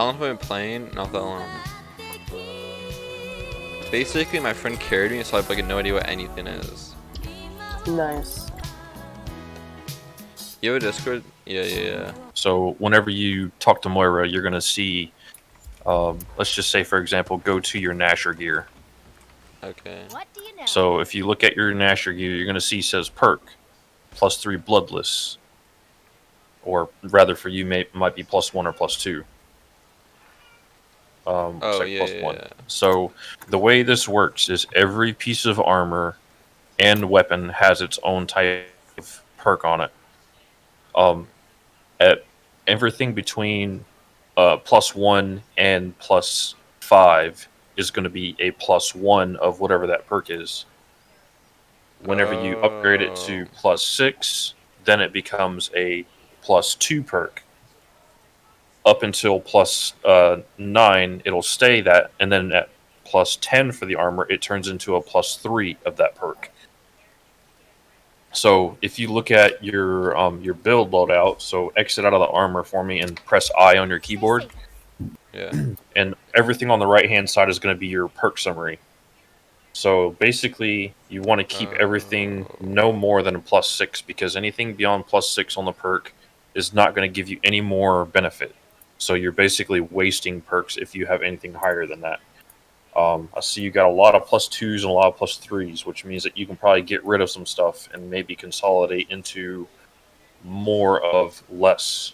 how long have I been playing? Not that long. Basically, my friend carried me, so I have like no idea what anything is. Nice. You have a Discord? Yeah. So whenever you talk to Moira, you're gonna see, let's just say, for example, go to your Nasher gear. Okay. What do you know? So if you look at your Nasher gear, you're gonna see says perk, +3 bloodless, or rather for you might be +1 or +2. Oh, like yeah. +1. So the way this works is every piece of armor and weapon has its own type of perk on it. At everything between +1 and +5 is going to be a +1 of whatever that perk is. Whenever you upgrade it to +6, then it becomes a +2 perk. Up until +9, it'll stay that, and then at +10 for the armor, it turns into a +3 of that perk. So if you look at your build loadout, so exit out of the armor for me and press I on your keyboard. Yeah. And everything on the right hand side is going to be your perk summary. So basically, you want to keep everything no more than a +6, because anything beyond +6 on the perk is not going to give you any more benefit. So you're basically wasting perks if you have anything higher than that. I see you got a lot of +2s and a lot of +3s, which means that you can probably get rid of some stuff and maybe consolidate into more of less.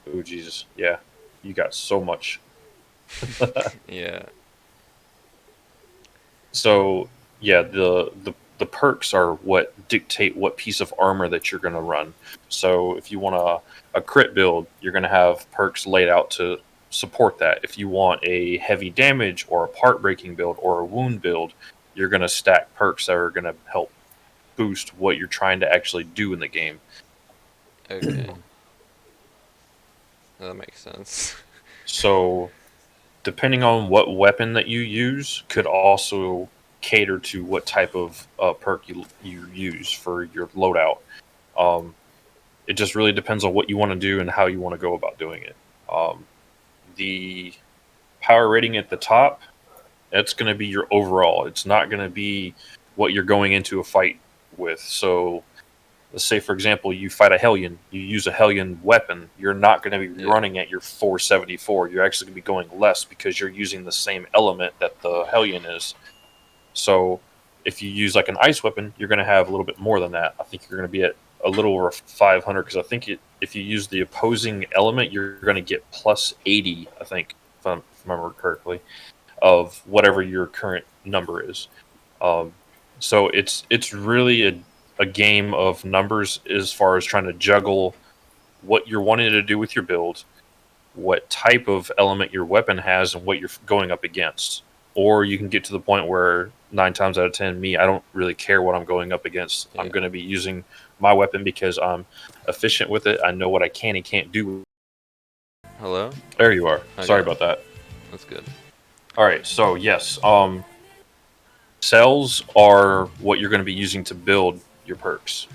Oh Jesus, yeah, you got so much. Yeah. So yeah, the perks are what dictate what piece of armor that you're going to run. So if you want a crit build, you're going to have perks laid out to support that. If you want a heavy damage or a part breaking build or a wound build, you're going to stack perks that are going to help boost what you're trying to actually do in the game. Okay. That makes sense. So depending on what weapon that you use could also cater to what type of perk you use for your loadout. It just really depends on what you want to do and how you want to go about doing it. The power rating at the top, that's going to be your overall. It's not going to be what you're going into a fight with. So let's say, for example, you fight a Hellion, you use a Hellion weapon, you're not going to be running at your 474. You're actually going to be going less because you're using the same element that the Hellion is. So if you use like an ice weapon, you're going to have a little bit more than that. I think you're going to be at a little over 500, because I think if you use the opposing element, you're going to get +80, I think, if I remember correctly, of whatever your current number is. So it's really a game of numbers as far as trying to juggle what you're wanting to do with your build, what type of element your weapon has, and what you're going up against. Or you can get to the point where 9 times out of 10, I don't really care what I'm going up against. Yeah. I'm going to be using my weapon because I'm efficient with it. I know what I can and can't do. Hello? There you are. Okay. Sorry about that. That's good. All right. So yes, cells are what you're going to be using to build your perks.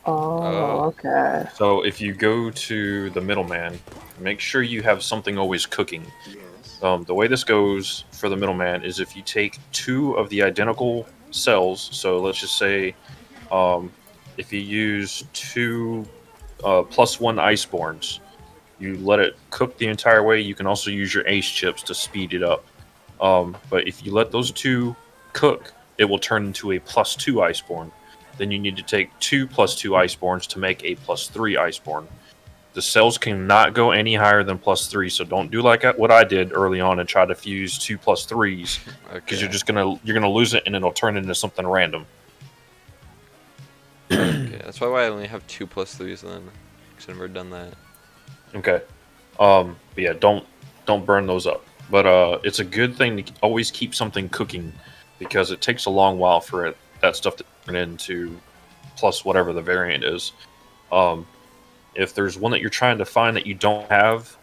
Oh, okay. So if you go to the middleman, make sure you have something always cooking. The way this goes for the middleman is if you take 2 of the identical cells, so let's just say if you use 2 +1 Iceborns, you let it cook the entire way. You can also use your ace chips to speed it up. But if you let those 2 cook, it will turn into a +2 Iceborn. Then you need to take 2 +2 Iceborns to make a +3 Iceborn. The cells cannot go any higher than +3, so don't do like what I did early on and try to fuse 2 +3s, because Okay. you're gonna lose it and it'll turn into something random. Okay, that's why I only have 2 +3s then. Because I've never done that. Okay. But yeah, don't burn those up. But it's a good thing to always keep something cooking, because it takes a long while for that stuff to turn into plus whatever the variant is. If there's one that you're trying to find that you don't have,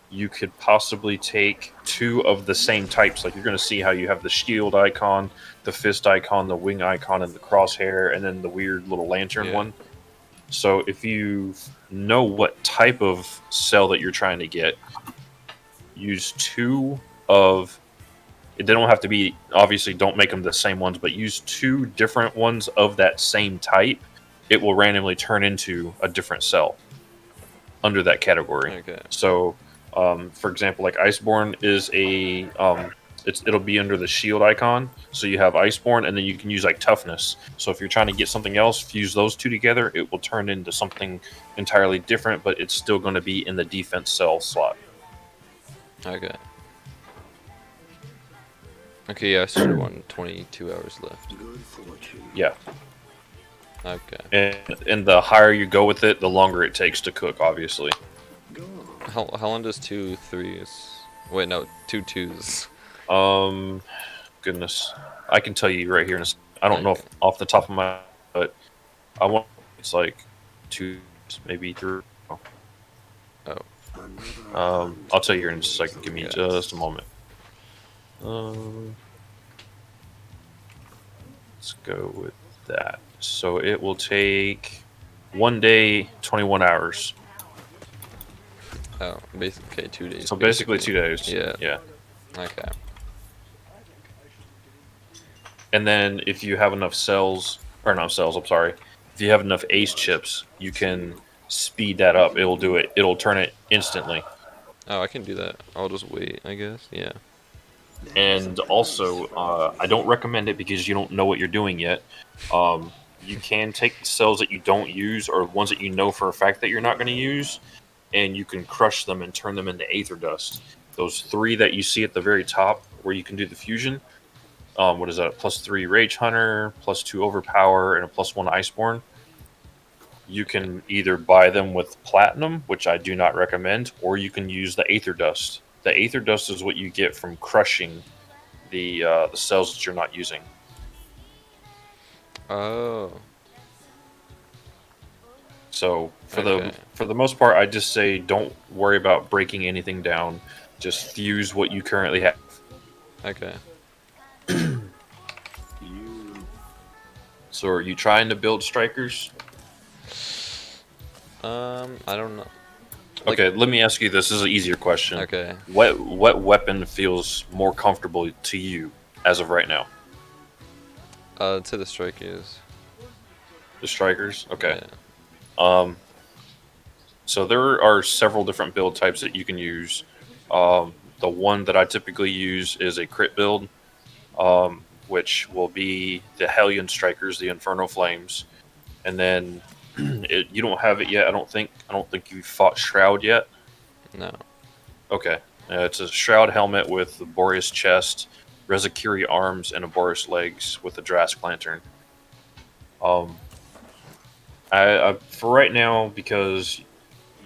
you could possibly take 2 of the same types. Like, you're going to see how you have the shield icon, the fist icon, the wing icon, and the crosshair, and then the weird little lantern one. So if you know what type of cell that you're trying to get, use two of. They don't have to be, obviously. Don't make them the same ones, but use two different ones of that same type. It will randomly turn into a different cell under that category. Okay. So, for example, like Iceborne is a it'll be under the shield icon. So you have Iceborne, and then you can use like Toughness. So if you're trying to get something else, fuse those two together, it will turn into something entirely different, but it's still going to be in the defense cell slot. Okay. Okay, yeah, I started one. 22 hours left. Yeah, Okay. and the higher you go with it, the longer it takes to cook. Obviously, How long does 2 3s? Wait, no, 2 2s. goodness, I can tell you right here. I don't know if, Okay. off the top of my, but I want it's like 2, maybe 3. Oh. I'll tell you here in just a second. Give me Yes. just a moment. Let's go with that. So it will take 1 day, 21 hours. Oh, basically, okay, 2 days. So basically 2 days. Yeah. Yeah. Okay. And then if you have enough cells, or not cells, I'm sorry. If you have enough ace chips, you can speed that up. It'll do it. It'll turn it instantly. Oh, I can do that. I'll just wait, I guess. Yeah. And also, I don't recommend it because you don't know what you're doing yet. You can take the cells that you don't use or ones that you know for a fact that you're not going to use, and you can crush them and turn them into aether dust. Those 3 that you see at the very top where you can do the fusion. What is that? A +3 Rage Hunter, +2 Overpower, and a +1 Iceborne. You can either buy them with platinum, which I do not recommend, or you can use the aether dust. The aether dust is what you get from crushing the cells that you're not using. Oh. So Okay. for the most part, I just say don't worry about breaking anything down. Just fuse what you currently have. Okay. So are you trying to build strikers? I don't know. Like- Okay, let me ask you this. This is an easier question. Okay. What weapon feels more comfortable to you as of right now? To the strikers. The strikers? Okay. Yeah. So there are several different build types that you can use. The one that I typically use is a crit build, which will be the Hellion Strikers, the Inferno Flames, and then you don't have it yet. I don't think you've fought Shroud yet. No. Okay, it's a Shroud helmet with the Boreas chest, Rezakiri arms, and a Boreas legs with a Drask lantern. I for right now, because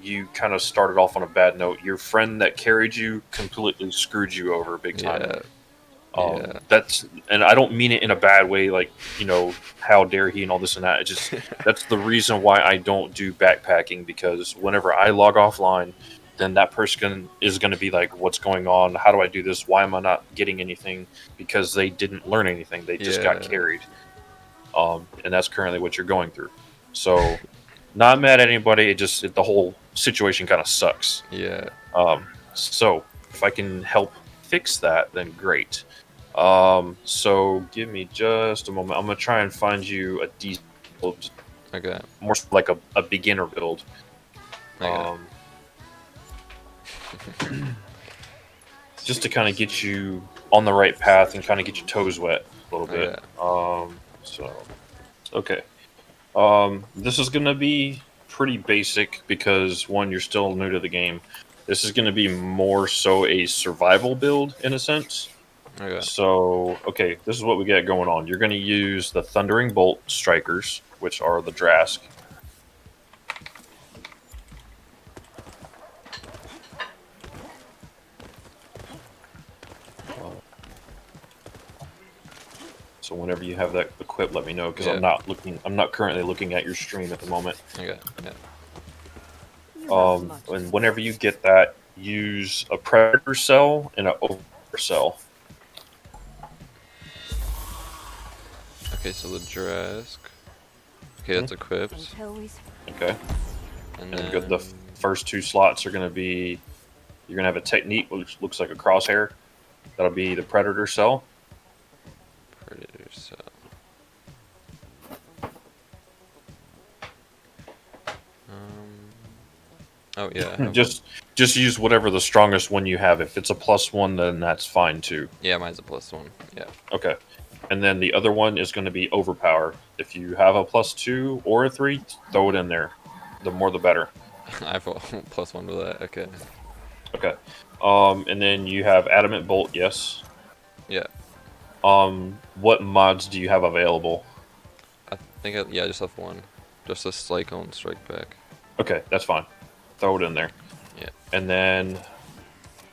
you kind of started off on a bad note, your friend that carried you completely screwed you over big time. Yeah. Yeah. That's, and I don't mean it in a bad way, like, how dare he and all this and that. It's just that's the reason why I don't do backpacking, because whenever I log offline, then that person is going to be like, what's going on? How do I do this? Why am I not getting anything? Because they didn't learn anything. They just got Yeah. carried. And that's currently what you're going through. So, not mad at anybody. The whole situation kind of sucks. Yeah. So if I can help fix that, then great. So give me just a moment. I'm gonna try and find you a decent build, Okay. more like a beginner build. Okay. Just to kind of get you on the right path and kind of get your toes wet a little bit. Okay. This is gonna be pretty basic because, one, you're still new to the game. This is gonna be more so a survival build in a sense. Okay. So, okay, this is what we got going on. You're going to use the Thundering Bolt Strikers, which are the Drask. So whenever you have that equipped, let me know, because Yeah. I'm not currently looking at your stream at the moment. Okay. Yeah. And whenever you get that, use a Predator cell and an Overpower cell. Okay, so the Drask. Okay, that's equipped. Okay. And And then the first 2 slots are going to be, you're going to have a technique which looks like a crosshair. That'll be the predator cell. predator cell. Oh yeah. I have Just use whatever the strongest one you have. If it's a +1, then that's fine too. yeah, mine's a +1. Yeah. Okay. And then the other one is going to be overpower. If you have a +2 or a 3, throw it in there. The more the better. I have a +1 to that. Okay. Okay. And then you have adamant bolt. Yes. Yeah. What mods do you have available? I think yeah, I just have one. Just a Cyclone Strike Back. Okay, that's fine. Throw it in there. Yeah. And then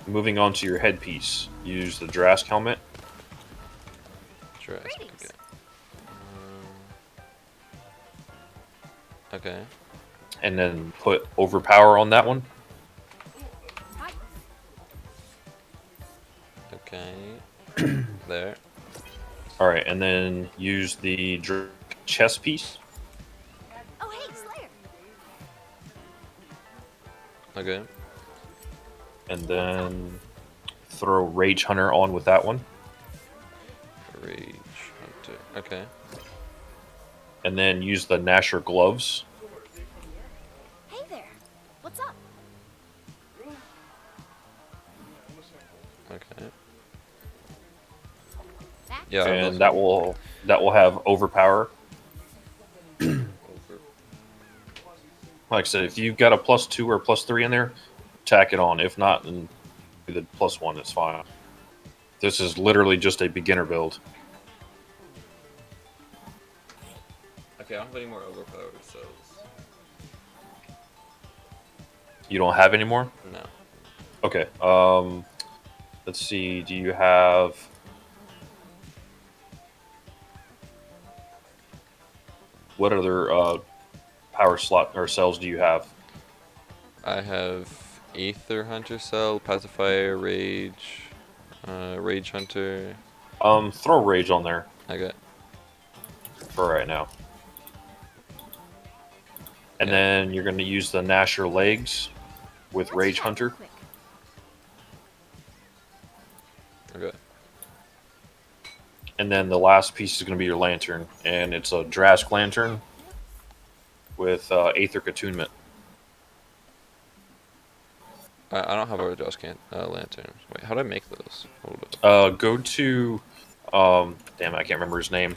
moving on to your headpiece, use the Drask helmet. Jurassic. Okay. Okay. And then put overpower on that one. Okay. There. All right, and then use the chest piece. Oh, hey, Slayer. Okay. And then throw Rage Hunter on with that one. Rage Hunter. Okay. And then use the Nasher gloves. Hey there. What's up? Okay. Back? Yeah. And that will have overpower. Like I said, if you've got a +2 or +3 in there, tack it on. If not, then do the +1. It's fine. This is literally just a beginner build. Okay, I don't have any more overpowered cells. You don't have any more? No. Okay. Let's see. Do you have? What other power slot or cells do you have? I have Aether Hunter Cell, Pacifier, Rage, Rage Hunter. Throw Rage on there Okay. for right now. And Yeah. then you're going to use the Nasher legs with Let's Rage chat Hunter. real quick. Okay. And then the last piece is going to be your lantern. And it's a Drask lantern with Aetheric attunement. I don't have a Josh lanterns. Wait, how do I make those? Hold up. Go to. Damn, I can't remember his name.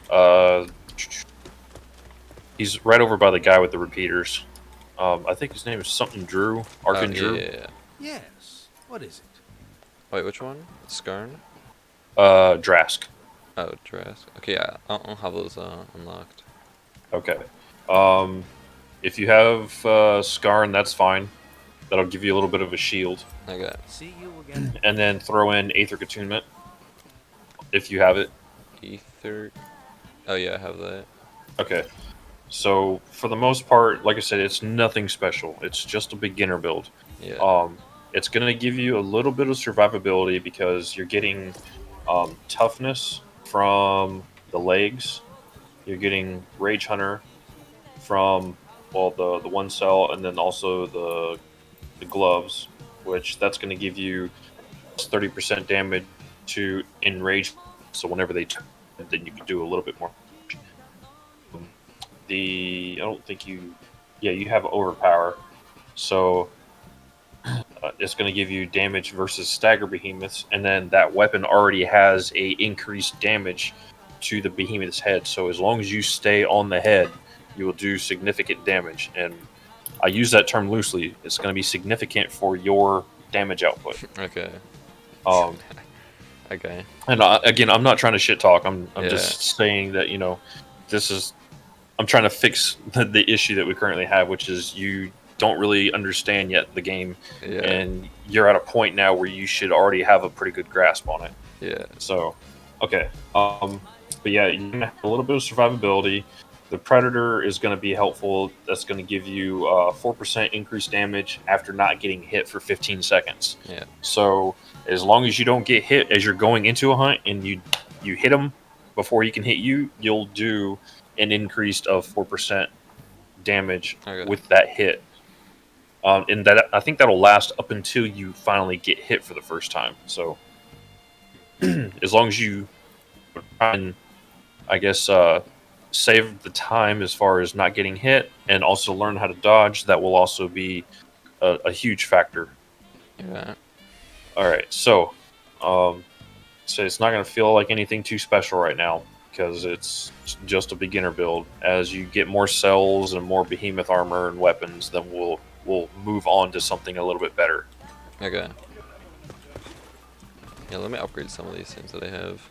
He's right over by the guy with the repeaters. I think his name is something Drew. Arkin Yeah, Drew. yeah. Yes. What is it? Wait, which one? Skarn? Drask. Oh, Jurassic. Okay, yeah, I don't have those unlocked. Okay. If you have Skarn, that's fine. That'll give you a little bit of a shield. Okay. See you again. And then throw in Aetheric attunement if you have it. Ether. Oh yeah, I have that. Okay. So for the most part, like I said, it's nothing special. It's just a beginner build. Yeah. It's going to give you a little bit of survivability because you're getting toughness from the legs. You're getting Rage Hunter from the one cell, and then also the gloves, which that's going to give you 30% damage to enrage. So whenever they turn, then you can do a little bit more. I don't think you have overpower, so it's going to give you damage versus stagger behemoths, and then that weapon already has a increased damage to the behemoth's head. So as long as you stay on the head, you will do significant damage. And I use that term loosely. It's going to be significant for your damage output. Okay. Um, Okay. and again, I'm not trying to shit talk. I'm Yeah. just saying that this is. I'm trying to fix the issue that we currently have, which is you don't really understand yet the game, Yeah. and you're at a point now where you should already have a pretty good grasp on it. Yeah. So, okay. But yeah, you're gonna have a little bit of survivability. The Predator is going to be helpful. That's going to give you 4% increased damage after not getting hit for 15 seconds. Yeah. So as long as you don't get hit as you're going into a hunt and you hit him before he can hit you, you'll do an increase of 4% damage Okay. with that hit. And that I think that'll last up until you finally get hit for the first time. So as long as you try and, I guess, save the time as far as not getting hit, and also learn how to dodge, that will also be a huge factor. Yeah. All right, so it's not going to feel like anything too special right now because it's just a beginner build. As you get more cells and more behemoth armor and weapons, then we'll move on to something a little bit better. Okay. Yeah, let me upgrade some of these things that I have.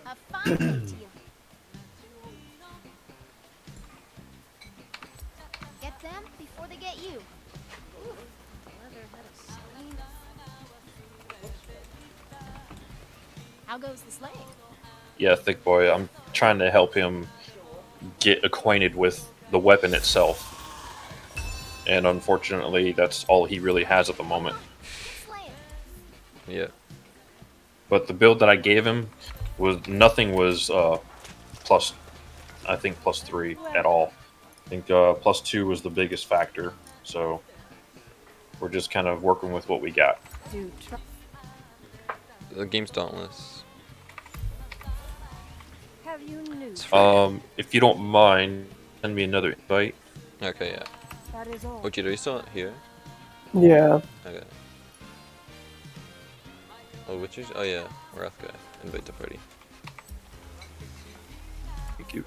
A fine day to you. Get them before they get you. Ooh, leather had a stain. How goes the slaying? Yeah, thick boy, I'm trying to help him get acquainted with the weapon itself. And unfortunately, that's all he really has at the moment. Slaying. Yeah. But the build that I gave him was nothing was plus, I think +3 at all. I think +2 was the biggest factor. So we're just kind of working with what we got. The game's dauntless. Have you news? If you don't mind, send me another invite. Okay, yeah. That is all. Ojiro, are you still here? Yeah. Okay. Oh, which is? Oh yeah, Wrathguy. Invite to party. Thank you.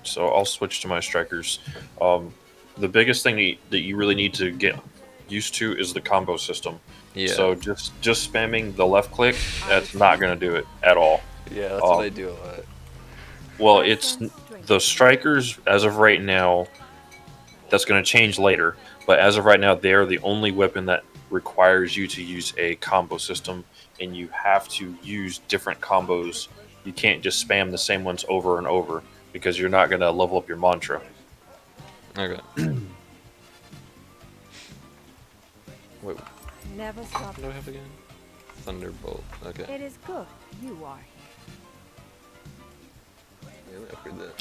So I'll switch to my strikers. The biggest thing that you really need to get used to is the combo system. Yeah. So just spamming the left click, that's not going to do it at all. Yeah, that's what I do a lot. Well, it's the strikers as of right now. That's going to change later, but as of right now, they're the only weapon that requires you to use a combo system, and you have to use different combos. You can't just spam the same ones over and over because you're not going to level up your mantra. Okay. Wait, Never stop. what do I have again? Thunderbolt. Okay. It is good. You are. Yeah, let me upgrade this.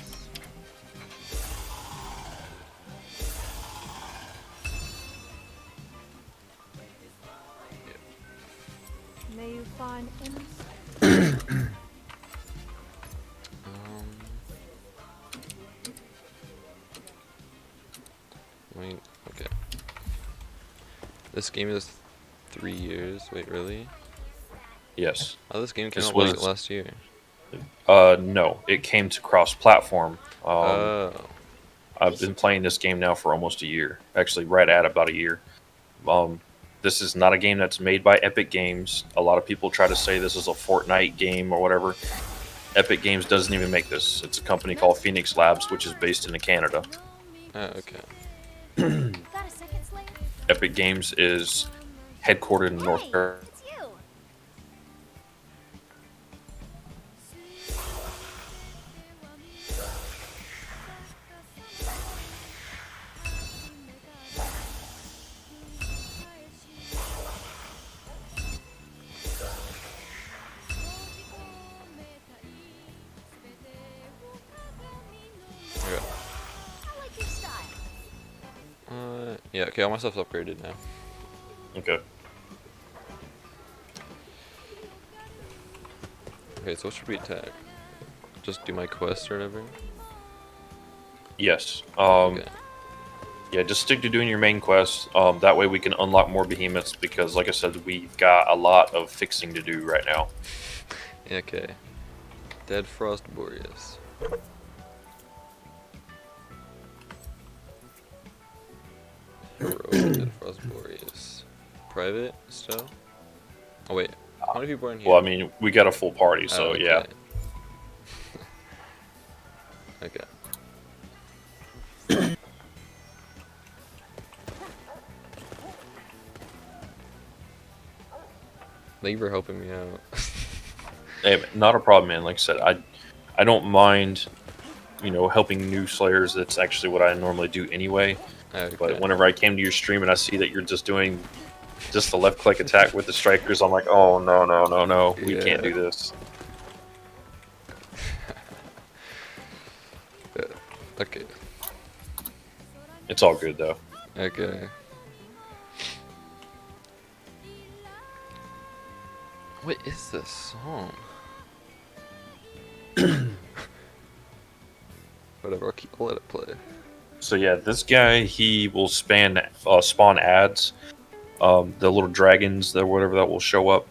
May you find innocence. Wait, okay. This game is 3 years. Wait, really? Yes. Oh, this game came This out like was- last year. No, it came to cross-platform. Oh. I've been playing this game now for almost a year. Actually, right at about a year. This is not a game that's made by Epic Games. A lot of people try to say this is a Fortnite game or whatever. Epic Games doesn't even make this. It's a company called Phoenix Labs, which is based in Canada. Oh, okay. Got a second, Slayer? Epic Games is headquartered in North Hey, Carolina. it's you. Okay. I like your style. Yeah, okay, all my stuff's upgraded now. Okay. Okay, so what should we attack? Just do my quest or whatever? Yes. Okay. Yeah, just stick to doing your main quest. That way we can unlock more behemoths because, like I said, we've got a lot of fixing to do right now. Yeah, okay. Dead Frost Boreas. Hero, Dead Frost Boreas. Private still? Oh wait, how many people are in here? Well, I mean, we got a full party, so Oh, yeah. Okay. Thank you for helping me out. Hey, not a problem, man. Like I said, I don't mind, helping new Slayers. That's actually what I normally do anyway. Okay. But whenever I came to your stream and I see that you're just doing just the left click attack with the strikers, I'm like, oh no, we can't do this. Okay. It's all good though. Okay. What is this song? Whatever, I'll let it play. So yeah, this guy, he will spawn ads. The little dragons or whatever that will show up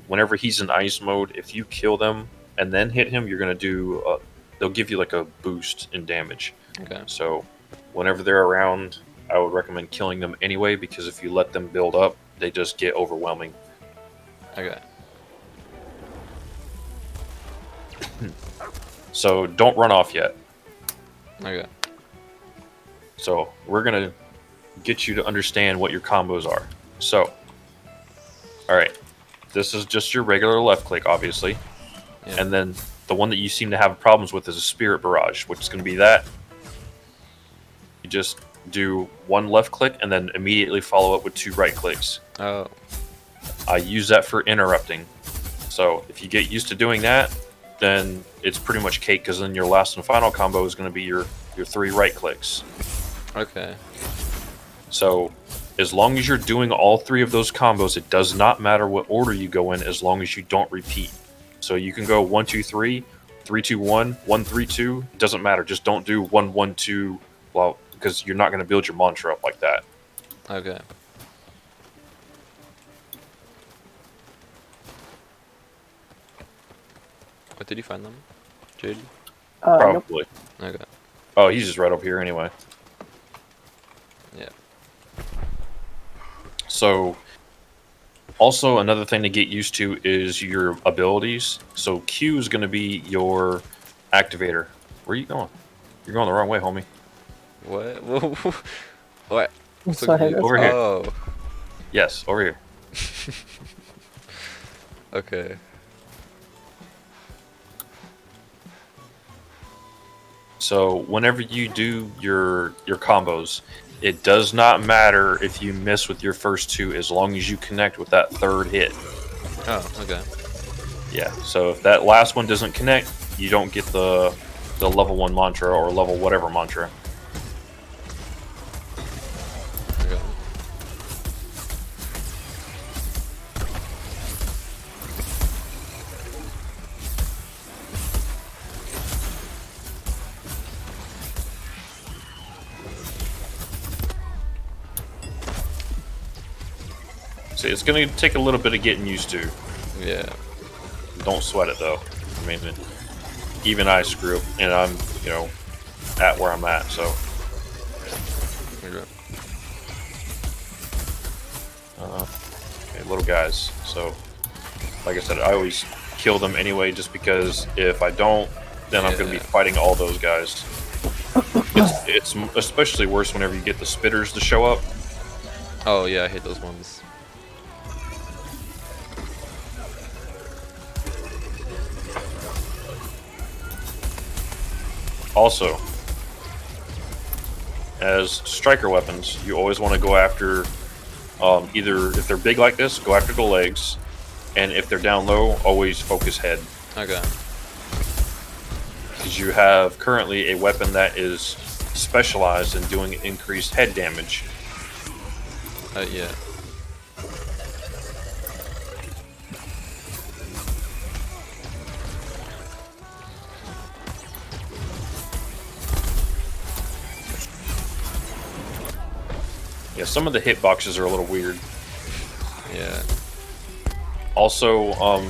whenever he's in ice mode. If you kill them and then hit him, you're gonna do. They'll give you like a boost in damage. Okay. So whenever they're around, I would recommend killing them anyway, because if you let them build up, they just get overwhelming. Okay. So don't run off yet. Okay. So we're gonna get you to understand what your combos are. So, all right, this is just your regular left click, obviously, Yeah. and then the one that you seem to have problems with is a Spirit Barrage, which is going to be that. You just do one left click and then immediately follow up with 2 right clicks. Oh. I use that for interrupting. So if you get used to doing that, then it's pretty much cake, because then your last and final combo is going to be your 3 right clicks. Okay. So as long as you're doing all 3 of those combos, it does not matter what order you go in, as long as you don't repeat. So you can go 1 2 3, 3 2 1, 1 3 2. It doesn't matter. Just don't do 1 1 2. Well, because you're not going to build your mantra up like that. Okay. What, did you find them, JD? Nope. Probably. Okay. Oh, he's just right up here anyway. Yeah. So, also another thing to get used to is your abilities. So Q is going to be your activator. Where are you going? You're going the wrong way, homie. What? What? So Sorry, you- that's Over here. Oh. Yes, over here. Okay. So whenever you do your combos, it does not matter if you miss with your first 2, as long as you connect with that 3rd hit. Oh, okay. Yeah. So if that last one doesn't connect, you don't get the level 1 mantra or level whatever mantra. Okay. So it's going to take a little bit of getting used to. Yeah. Don't sweat it though. I mean, even I screw up, and I'm, at where I'm at. So, Okay. okay, little guys. So, like I said, I always kill them anyway, just because if I don't, then I'm going to be Yeah. fighting all those guys. It's especially worse whenever you get the spitters to show up. Oh yeah, I hate those ones. Also, as striker weapons, you always want to go after either, if they're big like this, go after the legs, and if they're down low, always focus head. Okay. Because you have currently a weapon that is specialized in doing increased head damage. Yeah. Yeah, some of the hitboxes are a little weird. Yeah. Also,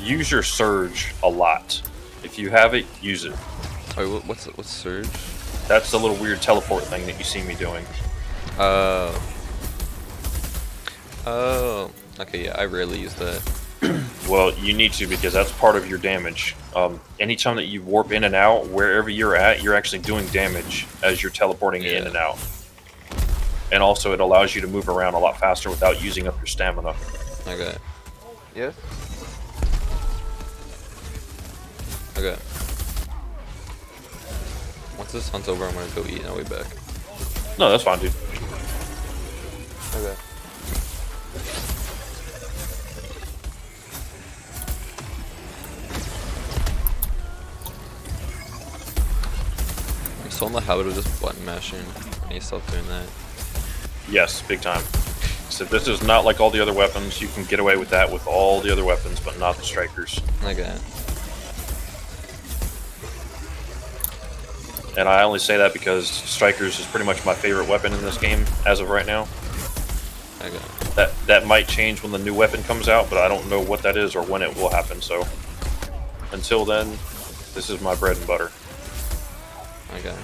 use your surge a lot. If you have it, use it. Wait, what's surge? That's the little weird teleport thing that you see me doing. Oh. Oh. Okay, yeah, I rarely use that. Well, you need to, because that's part of your damage. Anytime that you warp in and out, wherever you're at, you're actually doing damage as you're teleporting in Yeah. and out. And also, it allows you to move around a lot faster without using up your stamina. Okay. Yes? Okay. Once this hunt's over, I'm gonna go eat and I'll be back. No, that's fine, dude. Okay. So in the habit of just button mashing. I need to stop doing that. Yes, big time. So this is not like all the other weapons. You can get away with that with all the other weapons, but not the strikers. Okay. And I only say that because strikers is pretty much my favorite weapon in this game as of right now. Okay. That might change when the new weapon comes out, but I don't know what that is or when it will happen. So until then, this is my bread and butter. Okay.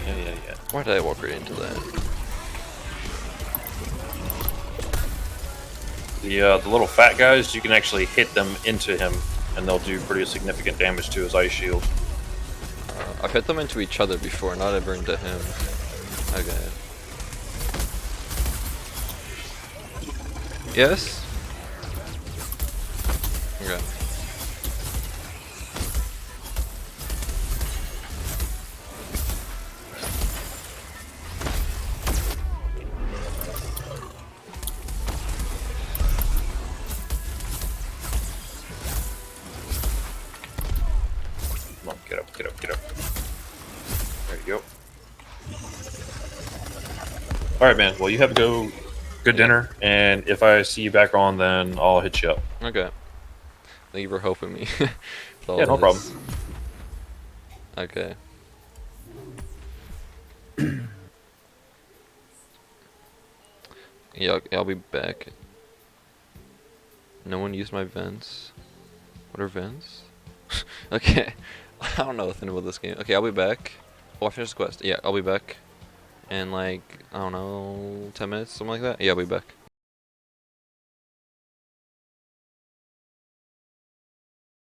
Yeah. Why did I walk right into that? The little fat guys, you can actually hit them into him, and they'll do pretty significant damage to his ice shield. I've hit them into each other before, not ever into him. Okay. Yes? Okay. Come on, get up. There you go. Alright, man. Well, you have a good dinner, and if I see you back on, then I'll hit you up. Okay. Thank you for helping me. with all Yeah, no this. problem. Okay. Yeah, I'll be back. No one used my vents. What are vents? Okay. I don't know nothing about this game. Okay, I'll be back. Oh, I finished the quest. Yeah, I'll be back. In like, I don't know, 10 minutes, something like that. Yeah, I'll be back.